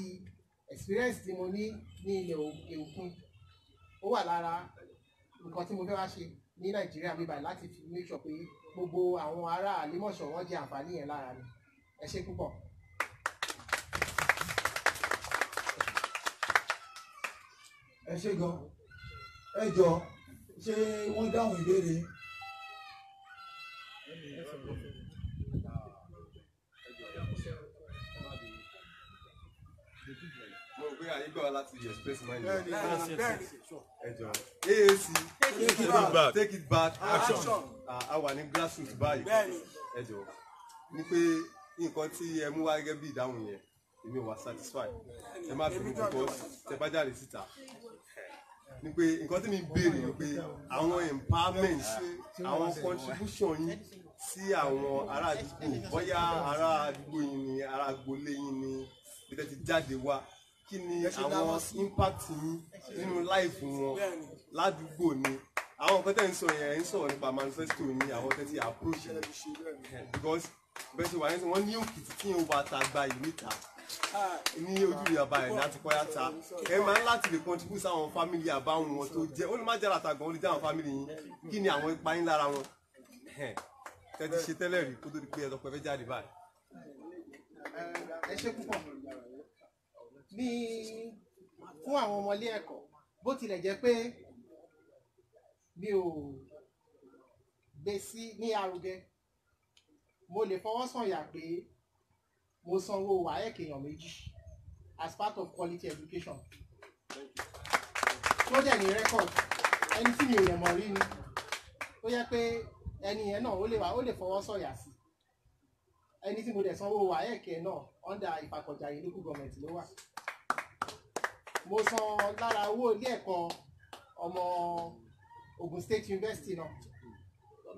experience tí mo ní ní ilẹ̀ òkè òkun ó wà lára nǹkan tí mo fẹ́ wá ṣe ní Nàìjíríà bíbá láti fi make sure pé gbogbo àwọn ará Àlímọ̀ṣọ́ wọn jẹ àǹfààní yẹn lára mi ẹ ṣé púpọ̀. Ẹ ṣé gan. Ẹ jọ̀ọ́ ṣé wọ́n dáhùn ìbéèrè? Mo rò pé àyè gbọ́ láti express mind. Ẹ jọ̀ọ́ AAC. Take it back. Action. A wà ní grassroots báyìí. Ẹ jọ̀ọ́ ní pé nǹkan tí ẹ mú wá gẹ́gẹ́ bí ìdáhùn yẹn èmi ò wá satisfy ẹ má bínú because tẹ bá jáde síta ni pé nǹkan tí mi béèrè ni pé àwọn empowerment àwọn contribution yín sí àwọn ará àdúgbò bóyá ará àdúgbò yín ni ará agboolé yín ni bí tẹ́ ti jáde wá kí ni àwọn impact yín nínú life wọn ládùúgbò ni àwọn nǹkan tẹ́ ń sọ yẹn ń sọ̀rọ̀ nípa manifesto yín àwọn tẹ́ ti approach because bẹ́ẹ̀ ṣe wà ní wọ́n ní òkìtì tí yóò bá ta gba ìlú ìta ní ojú ìyàbá ẹ̀ láti kọ́ yàtà ẹ máa ń láti lè contribute sáwọn family àbáwọn wọn tó jẹ́ ó lè má jẹ́ àtàgàn ó lè jẹ́ àwọn family yín kí ni àwọn ipa yín lára wọn tẹ́ ti ṣe tẹ́lẹ̀ rí kó tó di pé ẹ̀dọ́pẹ́ fẹ́ jáde báyìí. Ẹ ṣé púpọ̀ ní fún àwọn ọmọlé ẹ̀kọ́ bó tilẹ̀ jẹ́ pé mi ò gbé sí ní arugẹ mo lè fọwọ́ sọ̀yà pé mo sanwó WAEC èèyàn méjì as part of quality education tó dẹ̀ ní record ẹni tí mi ò lè mọ̀ rí ni ó yẹ pé ẹni yẹn náà ó lè fọwọ́ sọ̀yà sí ẹni tí mo dẹ̀ sanwó wà ẹ̀kẹ́ náà under Ìfàkọ̀jàyè local government ló wà. Mo san lára owó ilé ẹ̀kọ́ ọmọ Ogun State University náà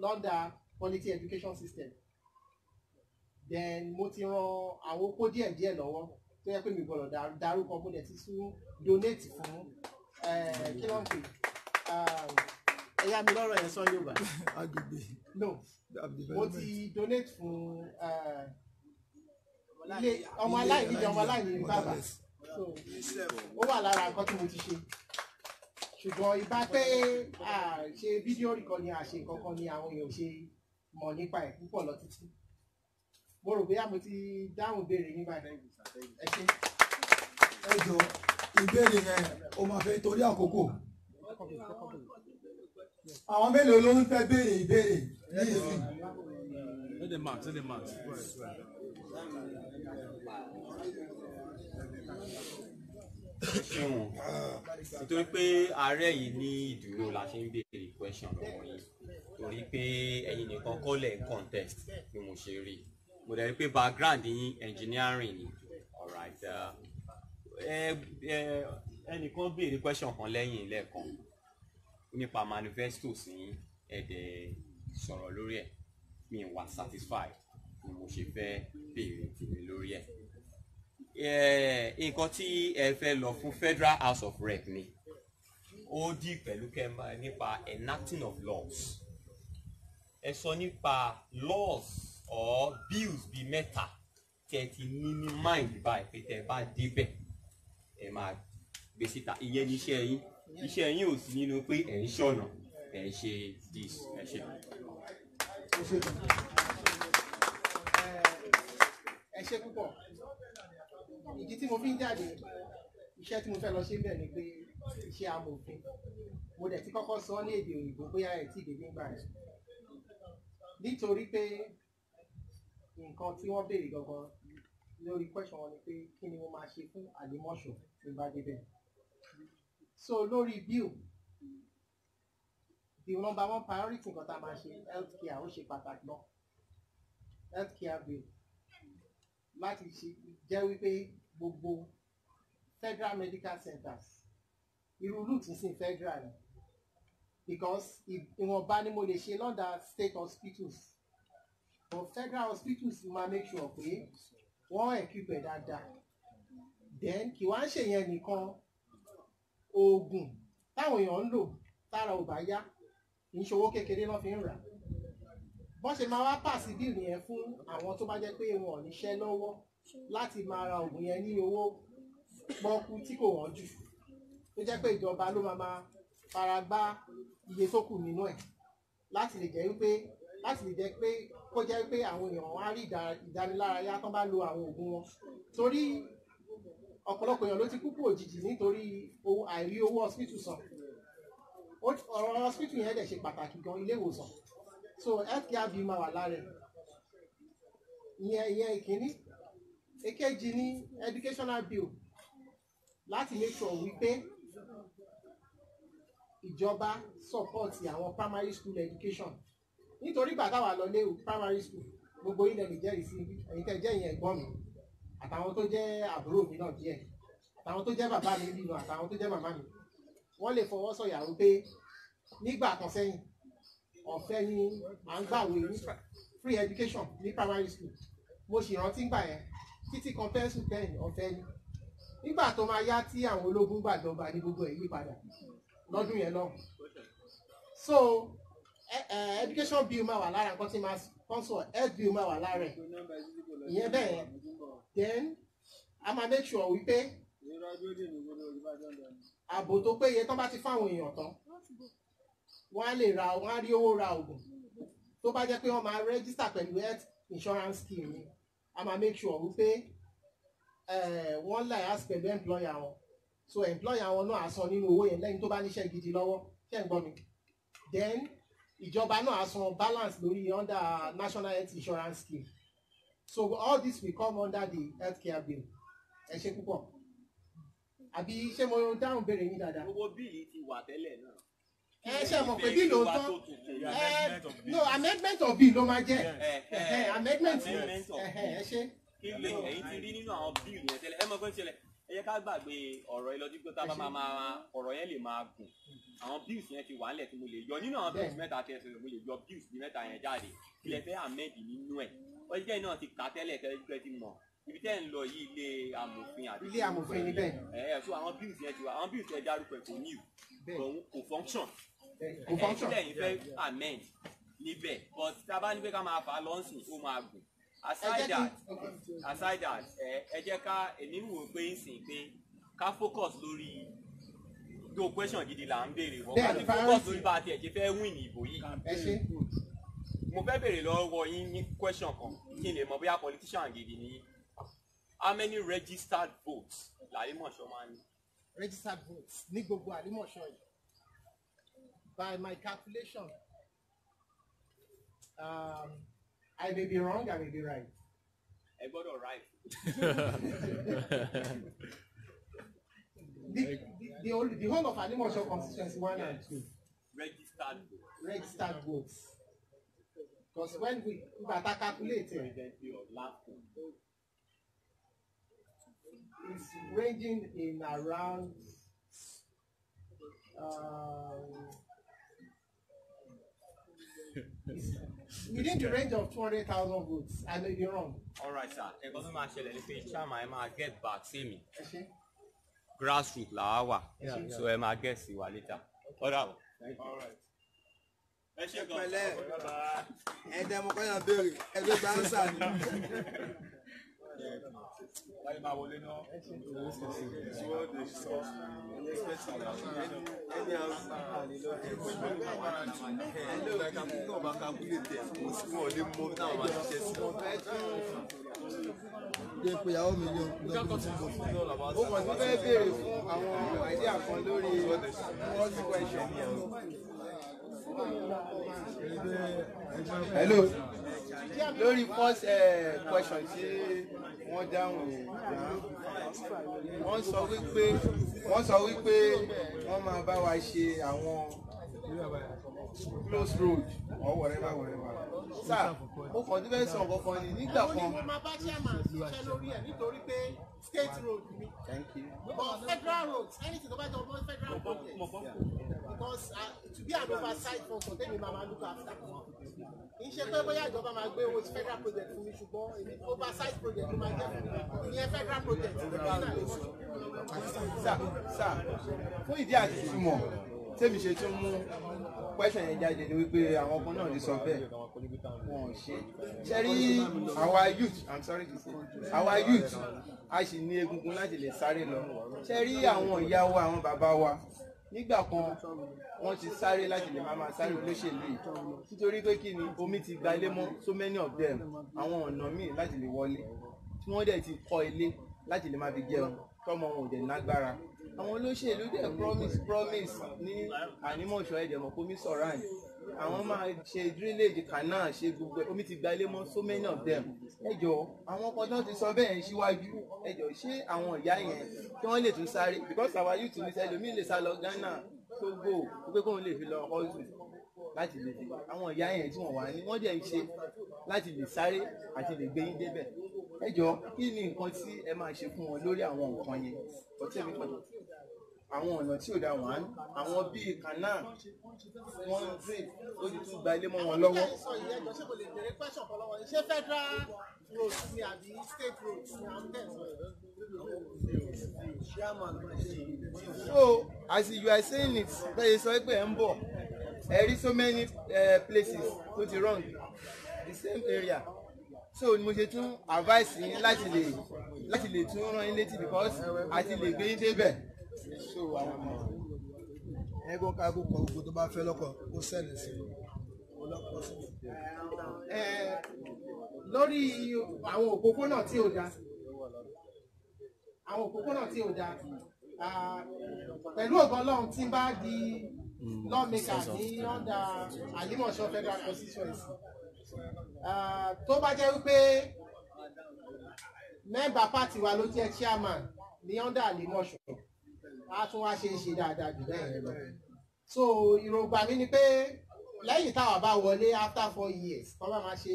lọ́ndà quality education system. Then mo ti ran àwọn opó díẹ̀ lọ́wọ́ tó yẹ pé mi gbọ́dọ̀ dárúkọ mo dẹ̀ ti tún donate fún kí ló ń pè ẹ̀yà mi lọ́rọ̀ yẹn sọ Yorùbá. Agbègbè. No, mo ti donate fún ilé ọmọ aláìní ní bàbá. So ó wà lára nǹkan tí mo ti ṣe. Ṣùgbọ́n ìbá pé ṣe fídíò rìkọ́dì àṣe kankan ni àwọn èèyàn ṣe mọ̀ nípa ẹ̀ púpọ̀ lọ títí. Mo rò bóyá mo ti dáhùn ìbéèrè yín báyìí. Ẹ ṣé. Ẹ jọ ìbéèrè yẹn o máa fẹ́ torí àkókò. Àwọn mélòó ló ń fẹ́ béèrè ìbéèrè ní ìsìn? Let them mark. Nítorí pé ààrẹ yìí ní ìdúró la ṣe ń béèrè question lọ́wọ́ yìí torí pé ẹ̀yin nìkan kọ́ lẹ̀ ń contest bí mo ṣe rí mo dẹ̀ rí pé background yín engineering ni alright ẹnìkan béèrè question kan lẹ́yìn lẹ́ẹ̀kan nípa manifesto sí ẹ̀dẹ̀ sọ̀rọ̀ lórí ẹ̀ mi wà satisfied ni mo ṣe fẹ́ béèrè tèmi lórí ẹ̀. Nǹkan tí ẹ fẹ́ lọ fún Federal House of Rep ni ó dì pẹ̀lú kẹ́mà nípa enacting of laws. Ẹ sọ nípa laws or bills bíi mẹ́ta tí ẹ ti ní ní mind báyìí pé tẹ́ bá débẹ̀ ẹ máa gbé síta ìyẹn ní iṣẹ́ yín ò sí nínú pé ẹ̀ ń ṣọ̀nà ẹ̀ ń ṣe this ẹ̀ ṣe. Ẹ ṣé púpọ̀. Ìdí tí mo fi ń jáde iṣẹ́ tí mo fẹ́ lọ ṣe bẹ́ẹ̀ ni pé iṣẹ́ amòfin mo dẹ̀ ti kọ́kọ́ sọ ní èdè òyìnbó bóyá ẹ̀ tí ìdèdè ń gbà ẹ̀ nítorí pé nǹkan tí wọ́n béèrè gangan lórí question wọn ni pé kí ni mo máa ṣe fún àlèmọ́ṣọ̀ tí n bá débẹ̀. So lórí bill the number one priority nǹkan tá a máa ṣe health care ó ṣe pàtàkì náà health care bill láti ṣe jẹ́ wípé gbogbo federal medical centers irú route ń sìn federal ni because ìwọ̀nba ni mo lè ṣe lọ́dà state hospitals but federal hospitals máa make sure pé wọ́n equip ẹ̀ dáadáa then kì wá ń ṣèyẹn nìkan oògùn táwọn èèyàn ń lò tára ò bá yá kì í ṣòwò kékeré náà fi ń rà bọ́n ṣe máa wá pàṣẹ bíìlì yẹn fún àwọn tó bá jẹ́ pé wọn ò níṣẹ́ lọ́wọ́ láti máa ra oògùn yẹn ní owó pọ́kú tí kò wọ́n jù tó jẹ́ pé ìjọba ló máa fara gbá iye tó kù nínú ẹ̀ láti lè jẹ́ pé kó jẹ́ pé àwọn èèyàn wá rí ìdánilárayá tán bá lo àwọn oògùn wọn torí ọ̀pọ̀lọpọ̀ èèyàn ló ti kú kú òjijì nítorí àìrí owó hospital san ọ̀rọ̀ hospital yẹn dẹ̀ ṣe pàtàkì gan ilé ìwòsàn so health care bill máa wà lára ìyẹn ìkíní èkejì ní educational bill láti make sure wípé ìjọba support àwọn primary school education nítorí ìgbà táwa lọ lé primary school gbogbo ilẹ̀ lè jẹ́rìí sí ẹ̀yin tẹ́ jẹ́ ìyẹn ẹ̀gbọ́n mi àtàwọn tó jẹ́ àbúrò mi náà díẹ̀ àtàwọn tó jẹ́ bàbá mi nínú àtàwọn tó jẹ́ màmá mi wọ́n lè fọwọ́ sọ̀yà wípé nígbà kan sẹ́yìn ọ̀fẹ́ ni à ń gbàwé ní free education ní primary school mo sì rántí gbà yẹn títí kan pẹ́ńsù pẹ́ẹ̀nì ọ̀fẹ́ ni nígbà tó máa yá tí àwọn ológun gbàjọba ní gbogbo ẹ̀ yí padà lọ́dún yẹn náà so education bill máa wà lára nǹkan tí máa sponsor health bill máa wà lára ẹ̀ ìyẹn bẹ́ẹ̀ yẹn then a máa make sure wípé ààbò tó péye tán bá ti fáwọn èèyàn tán wọ́n á rí owó ra oògùn tó bá jẹ́ pé wọ́n máa register pẹ̀lú health insurance scheme ni a máa make sure wípé wọ́n liaise pẹ̀lú employer wọn so employer wọn náà á san nínú owó yẹn lẹ́yìn tó bá níṣẹ́ gidi lọ́wọ́ ṣé ń gbọ́ mi then ìjọba náà á san balance lórí under national health insurance scheme so all this will come under the health care bill ẹ ṣé púpọ̀ àbí ṣé mo dáhùn béèrè yín dáadáa. owó bíìlì ti wà tẹ́lẹ̀ náà. ṣe mọ̀ pé bí lóòótọ́ no amendment of bill ló máa jẹ́ amendment ẹ ṣe. kí lè ẹ̀yin ti rí nínú àwọn bill yẹn tẹ́lẹ̀ ẹ mọ̀ pé ń ṣẹlẹ̀ ẹ yẹ ká gbàgbé ọ̀rọ̀ ìlọdígbò tá a bá máa ọ̀rọ̀ yẹn lè máa gùn àwọn bills yẹn ti wà nílẹ̀ tí mo lè yọ nínú àwọn bills mẹ́ta tí ẹ sọ mo lè yọ bills bí mẹ́ta yẹn jáde kí lẹ fẹ́ amend nínú ẹ̀ ọjọ́ ìjẹ́ náà ti kà tẹ́lẹ̀ kẹ́lẹ́ ti mọ̀ ibi tẹ́ ń lọ yìí ilé amòfin àti ilé amòfin níbẹ̀. so àwọn bills yẹn ti wà àwọn bills yẹn dárúkọ ẹ̀ kò ní kò function kò function ẹ̀yin fẹ́ amend níbẹ̀ but tá a bá ní pé ká máa fà á lọ́sìn ó máa gùn aside that ẹ jẹ́ ká èmi wò pé ń sìn pé ká focus lórí tó question gidi là ń béèrè wọ́n ká ti focus lórí bá a tiẹ̀ ṣe fẹ́ win ìbò yìí. mo fẹ́ béèrè lọ́wọ́ yín ní question kan kí n lè mọ̀ bóyá politician gidi ni how many registered votes l'Àlímọ̀ṣọ́ máa ń ní. registered votes ní gbogbo Àlímọ̀ṣọ́ yìí by my calculation I may be wrong, I may be right. I got it right. the whole of Alimosho constituency 1 and 2. Registered votes. Because when we calculate it's ranging in around within the range of 200,000 votes. I may be wrong. All right, sir. Ẹ̀kọ́ tó máa ṣẹlẹ̀ ní pé chairman ẹ máa get back sí mi. Grassroots là á wà. So ẹ máa get sí wa later. Ọ̀dà o. Ẹ ṣe gan. Pẹ̀lẹ́ ẹ̀ẹ́dẹ́mọ̀kọ́yà béèrè ẹgbẹ́ gbáǹsà ni. Why am I holding on? Ìyàwó mi ni ó kàn sí fẹ́ béèrè fún àwọn àìdíà kan lórí first question. Hello. Lórí first question tí wọ́n dáhùn wọ́n sọ wípé wọ́n máa bá wa ṣe àwọn close road or whatever. Sir, mo kàn tí fẹ́ sọ nǹkan ni nígbà kan. Mo máa bá chairman ṣiṣẹ́ lórí ẹ̀ nítorí pé state road ni. Thank you. But federal roads, anything about the federal project. Because to be an oversight for something mama look after. Kì í ṣe pé bóyá ìjọba máa gbé owó federal project fún mi ṣùgbọ́n oversight project ló máa jẹ́ fún mi. Ìyẹn federal project ló máa ń lò. Sir, fún ìdí àti ìtumọ̀ tèmi ṣe tún mú question yẹn jáde ni wípé àwọn kan náà lè sọ bẹ́ẹ̀ wọn ò ṣe. Ṣé rí our youth, I'm sorry to say, our youth a sì ní egungun láti lè sáré lọ. Ṣé rí àwọn ìyá wa àwọn bàbá wa nígbà kan wọ́n ti sáré láti lè máa sáré olóṣèlú yìí nítorí pé kí ni omi ti gba ilé mọ́ so many of them àwọn ọ̀nà míì láti lè wọlé tí wọ́n dẹ̀ ti kọ́ ilé láti lè máa fi jẹun tọ́mọ wọn ò dẹ̀ lágbára àwọn olóṣèlú dẹ̀ promise ní Àlímọ̀ṣọ́ ẹ̀dẹ̀ mọ̀ kómi sọ̀rọ̀ àyè àwọn máa ṣe drainage canal ṣe gbogbo omi ti gba ilé mọ́ so many of them ẹjọ́ àwọn kan tó ti sọ bẹ́ẹ̀ síwájú ẹjọ́ ṣé àwọn ìyá yẹn kí wọ́n lè tún sáré because our youth ní sẹ́lómi lè sá lọ Ghana Togo pé kóun lè fi lọ ọ̀sùn láti lè fi àwọn ìyá yẹn tí wọ́n wà ní wọ́n dẹ̀ ń ṣe láti lè sáré àti lè gbé yín débẹ̀ ẹjọ́ kí ni nǹkan tí ẹ máa ṣe fún wọn lórí àwọn nǹkan yẹn ọtí ẹ̀mí pẹ̀lú àwọn ọ̀nà tí ò dá wọn àwọn bíi canal wọ́n ń gbé ó ti tún gba ilé mọ́ wọn lọ́wọ́. ṣé federal roads ni àbí state roads ni àwọn tẹ̀sán? So as you are saying it bẹ́ẹ̀ sọ pé ẹ̀ ń bọ̀ ẹ rí so many places tó ti wrong the same area so ni mo ṣe tún advice yín láti lè tún rán yín létí because àti lè gbé yín débẹ̀. So àwọn ọmọ ẹgbọ́n ká gbogbo gbogbo tó bá fẹ́ lọ́kọ̀ ó ṣẹlẹ̀ sí lórí àwọn òpópónà tí ò dá pẹ̀lú ògo Ọlọ́run tí bá di lawmaker ní under Àlímọ̀ṣọ́ federal constituency tó bá jẹ́ wípé mẹ́mbà pàtì wa ló jẹ́ chairman ní under Àlímọ̀ṣọ́ a tún wá ṣe dáadáa jù bẹ́ẹ̀ lọ So ìrògbà mi ni pé lẹ́yìn táwa bá wọlé after 4 years kọ́ bá máa ṣe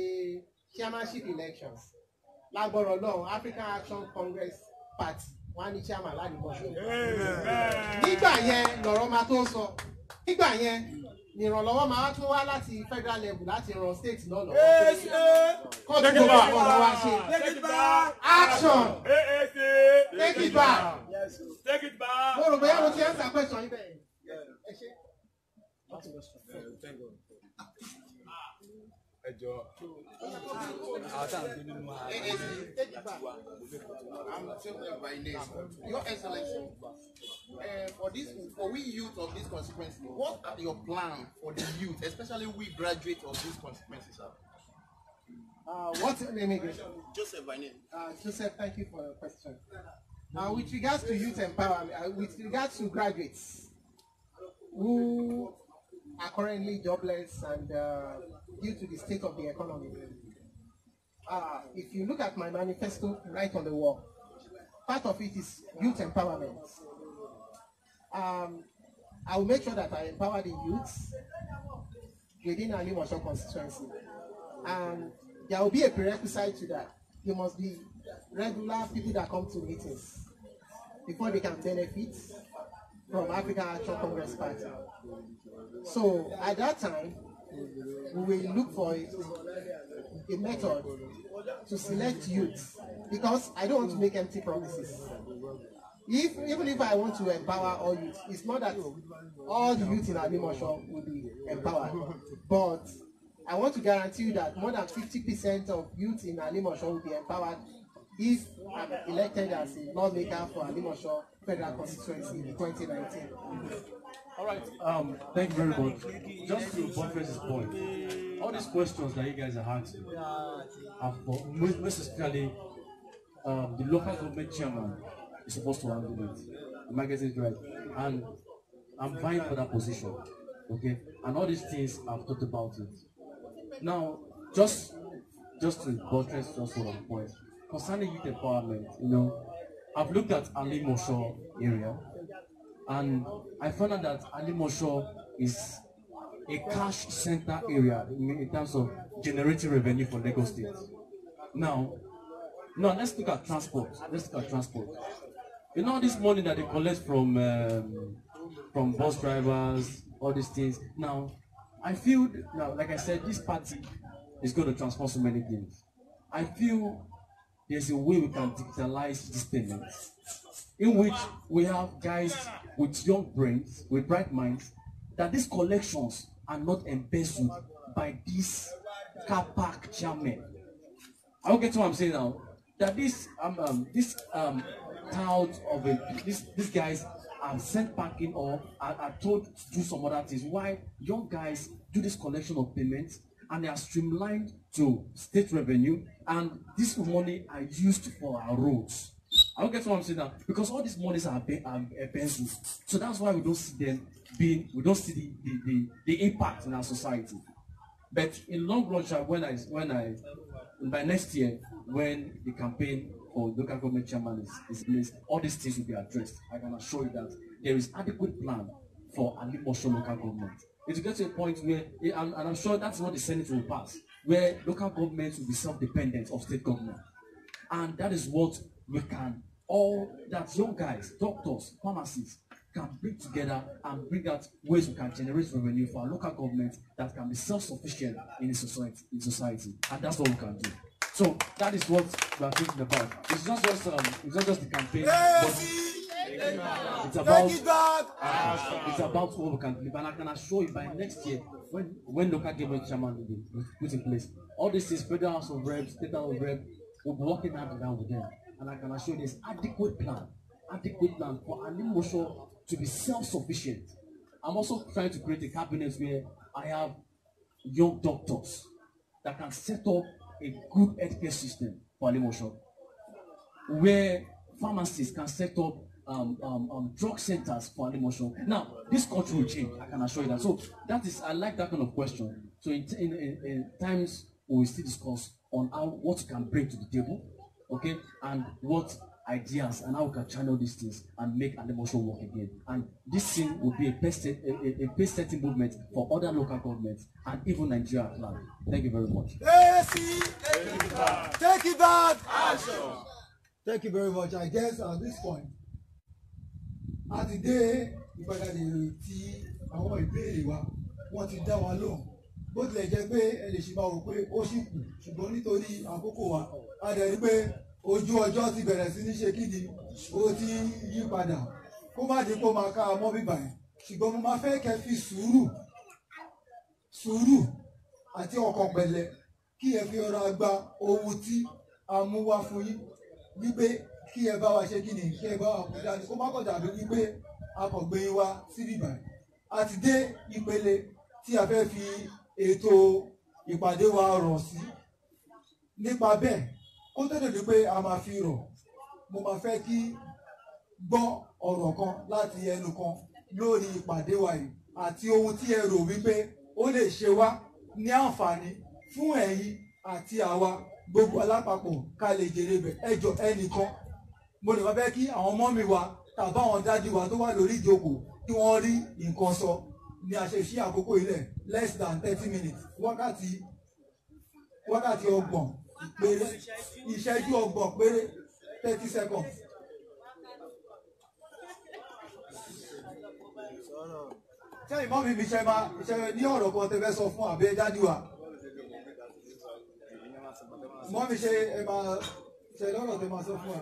chairmanship elections lágbọ́rọ̀ Ọlọ́run African Action Congress Party wọ́n á ní chairman ládìmọ̀ṣọ́. Nígbà yẹn lọ̀rọ̀ máa tó sọ nígbà yẹn ìrànlọ́wọ́ máa tún wá láti federal level láti ran state náà lọ́wọ́. Kóòtù gbogbo àwọn ọ̀rọ̀ wa ṣe. Action. Take it back. Take it back. Mo rò bóyá mo ti answer question yín bẹ́ẹ̀. Ẹ ṣé. Your Excellency, for we youth of this constituency, what are your plans for the youth, especially we graduates of these constituencies, sir? What's your name again? Joseph by name. Joseph, thank you for your question. With regards to youth empowerment, with regards to graduates who are currently jobless and due to the state of the economy, if you look at my manifesto right on the wall, part of it is youth empowerment. I will make sure that I empower the youths within our Limosho constituency. And there will be a prerequisite to that. You must be regular people that come to meetings before they can benefit from African Action Congress Party. So at that time, we will look for a method to select youth, because I don't want to make empty promises. Even if I want to empower all youth, it's not that all the youth in Alimosho will be empowered, but I want to guarantee you that more than 50% of youth in Alimosho will be empowered if I'm elected as a lawmaker for Alimosho Federal Constituency in 2019. All right. Thank you very much. Just to buttress this point, all these questions that you guys are asking are for most especially the local government chairman is supposed to handle it. Am I getting it right? And I'm vying for that position. Okay. And all these things I've thought about it. Now, just to buttress just one point concerning youth empowerment, I've looked at Alimosho area, and I found out that Alimosho is a cash center area in terms of generating revenue for Lagos State. Now, let's look at transport. All this money that they collect from bus drivers, all these things. Now, I feel, like I said, this party is going to transform so many things. I feel there's a way we can digitalize this payment, in which we have guys with young brains, with bright minds, that these collections are not embezzled by these car park chairmen. I will get to what I'm saying now. That these guys are sent packing or are told to do some other things. Why young guys do this collection of payments and they are streamlined to state revenue, and this money are used for our roads. I don't get what I'm saying now, because all these monies are embezzled. So that's why we don't see them we don't see the impact in our society. But in long run, by next year, when the campaign for local government chairman is placed, all these things will be addressed. I can assure you that there is adequate plan for Alimosho local government. It will get to a point where, and I'm sure that's what the Senate will pass, where local governments will be self-dependent of state government. And that is what we can, all that young guys, doctors, pharmacists, can bring together and bring out ways we can generate revenue for our local government that can be self-sufficient in society. And that's what we can do. So that is what we are thinking about. It's not just the campaign, but it's about what we can do. And I can assure you by next year, when local government chairman will be put in place, all this is Federal House of Reps, State House of Reps, will be working hand in hand with them. And I can assure you there's adequate plan for Alimosho to be self-sufficient. I'm also trying to create a cabinet where I have young doctors that can set up a good healthcare system for Alimosho, where pharmacists can set up drug centers for Alimosho. Now, this country will change, I can assure you that. So I like that kind of question. So in times we will still discuss on what you can bring to the table, okay, and what ideas and how we can channel these things and make Alimosho work again. And this thing will be a pace-setting movement for other local governments and even Nigeria at large. Thank you very much. Take it back. Thank you very much. I guess at this point, at the day, ìgbàgàdé ìròyìn tí àwọn ìbéèrè wa wọ́n ti dá wa lóhùn bó tilẹ̀ jẹ́ pé ẹ lè ṣe máa wò pé ó ṣì kù ṣùgbọ́n nítorí àkókò wa a dẹ̀ rí pé ojú ọjọ́ ti bẹ̀rẹ̀ sí ní ṣe kíni ó ti yí padà kó má di kó máa ká ọmọ bíbà yẹn ṣùgbọ́n mo máa fẹ́ kẹ́ fi sùúrù àti ọkàn pẹ̀lẹ́ kí ẹ fi ọ̀rọ̀ àgbà ohun tí a mú wá fún yín wípé kí ẹ bá wa ṣe kíni kí ẹ bá wa kú dání kó má kọ̀ dàbí wípé a kò gbé yín wá sí bíbà yẹn a ti dé ìpele tí a fẹ́ fi ètò ìpàdé wa rọ̀ sí nípa bẹ́ẹ̀ kó tó dé pé a máa fi rọ̀ mo máa fẹ́ kí gbọ́ ọ̀rọ̀ kan láti ẹnu kan lórí ìpàdé wa yìí àti ohun tí ẹ rò wípé ó lè ṣe wá ní àǹfààní fún ẹ̀yin àti àwa gbogbo alápapọ̀ ká lè jèrè bẹ̀ ẹjọ́ ẹnìkan mo lè máa fẹ́ kí àwọn ọmọ mi wa tàbí àwọn dádì wa tó wà lórí ìjókòó kí wọ́n rí nǹkan sọ ní àṣeṣí àkókò ilẹ̀ less than 30 minutes wákàtí ọgbọ̀n péré ìṣẹ́jú ọgbọ̀n péré 30 seconds. ṣé ìmọ̀ mi ṣe ní ọ̀rọ̀ kan tẹ́ fẹ́ sọ fún àbẹ́ dádì wa mọ́ mi ṣe ẹ máa ṣe lọ́rọ̀ tẹ́ máa sọ fún wa.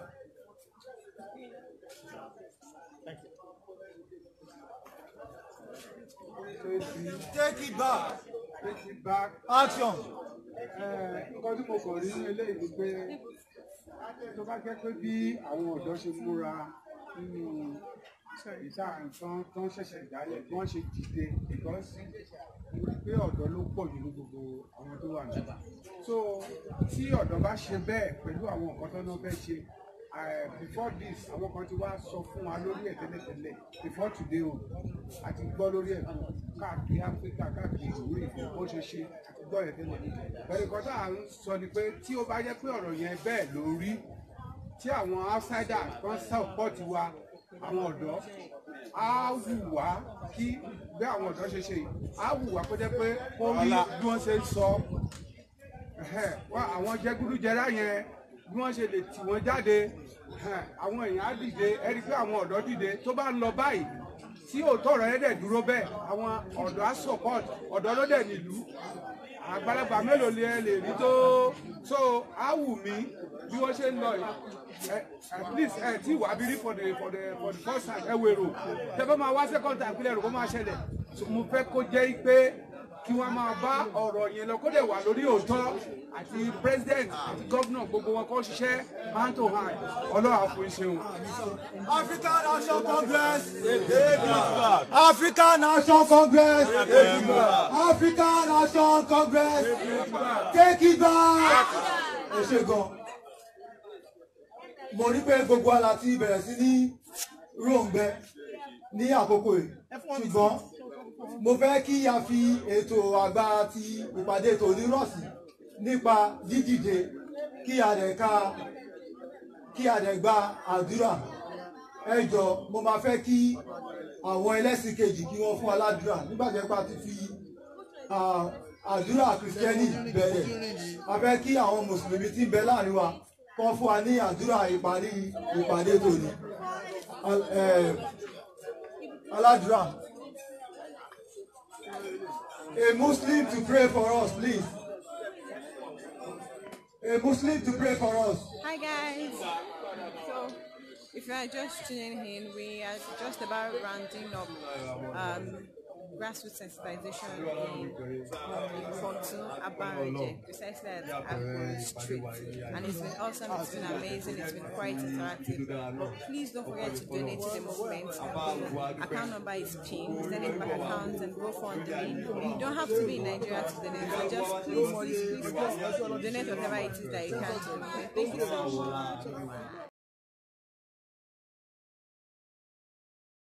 Take it back. Take it back. Action. Nǹkan tí mo kàn rí nínú eléyìí ni pé tó bá jẹ́ pé bí àwọn ọ̀dọ́ ṣe múra nínú ìta nǹkan tó ń ṣẹ̀ṣẹ̀ dálẹ̀ bí wọ́n ṣe dìde because mo rí pé ọ̀dọ́ ló pọ̀ jù ní gbogbo àwọn tó wà nígbà. So tí ọ̀dọ́ bá ṣe bẹ́ẹ̀ pẹ̀lú àwọn nǹkan tó náà fẹ́ ṣe before this àwọn kan ti wá sọ fún wa lórí ẹ̀ tẹ́lẹ̀tẹ́lẹ̀ before today o àti gbọ́ lórí ẹ̀ káàkiri Áfíríkà káàkiri ìwúrí ìfẹ́ bó ṣe ṣe àti gbọ́ ẹ̀ tẹ́lẹ̀ pẹ̀lú nǹkan tá à ń sọ ni pé tí ó bá jẹ́ pé ọ̀rọ̀ yẹn bẹ́ẹ̀ lórí tí àwọn outsiders kan support wa àwọn ọ̀dọ́ á wù wá kí bí àwọn ọ̀dọ́ ṣe ṣe yìí á wù wá kó jẹ́ pé ó rí bí wọ́n ṣe ń sọ àwọn jẹgúdújẹrá yẹn bí wọ́n ṣe lè tì wọ́n jáde àwọn èèyàn á dìde ẹ rí i pé àwọn ọ̀dọ́ dìde tó bá ń lọ báyìí tí òótọ́ ọ̀rọ̀ yẹn dẹ̀ dúró bẹ́ẹ̀ àwọn ọ̀dọ́ á support ọ̀dọ́ ló dẹ̀ nílùú àgbàlagbà mélòó lè rí tó so á wù mí bí wọ́n ṣe ń lọ yìí at least tí wàá bí rí for the first time ẹ wèrò tẹ bá máa wá second time kílẹ̀ rò kó máa ṣẹlẹ̀ mo fẹ́ kó jẹ́ pé kí wọ́n máa bá ọ̀rọ̀ yẹn lọ kó dẹ̀ wà lórí òótọ́ àti president àti governor gbogbo wọn kó ṣiṣẹ́ hand to hand ọlọ́wà fún iṣẹ́ wọn. African National Congress. African National Congress. African National Congress. Take it back. Ẹ ṣé gan. Mo rí pé gbogbo ala ti bẹ̀rẹ̀ sí ní ròǹgbẹ ní àkókò yìí ṣùgbọ́n mo fẹ́ kí a fi ètò àgbà ti ìpàdé ètò onírọ̀sì nípa dídìde kí a dẹ̀ gba àdúrà ẹ jọ̀ọ́ mo máa fẹ́ kí àwọn ẹlẹ́sìn kejì kí wọ́n fún aládùúrà nígbàgbé pa ti fi àdúrà kìrìsìtẹ́nì bẹ̀rẹ̀ a fẹ́ kí àwọn mùsùlùmí tí ń bẹ láàrin wa kọ́ fún wa ní àdúrà ìparí ìpàdé tòní aládùúrà. A Muslim to pray for us, please. A Muslim to pray for us. Hi guys. So, if you are just tuning in, we are just about rounding up grassroots sensitization in Fontu, Abareje, precisely at Agbo Street. And it's been awesome, it's been amazing, it's been quite interactive. But please don't forget to donate to the movement. The account number is pinned, Zenith Bank account and GoFundMe. You don't have to be in Nigeria to donate, but just please donate whatever it is that you can to the movement. Thank you so much.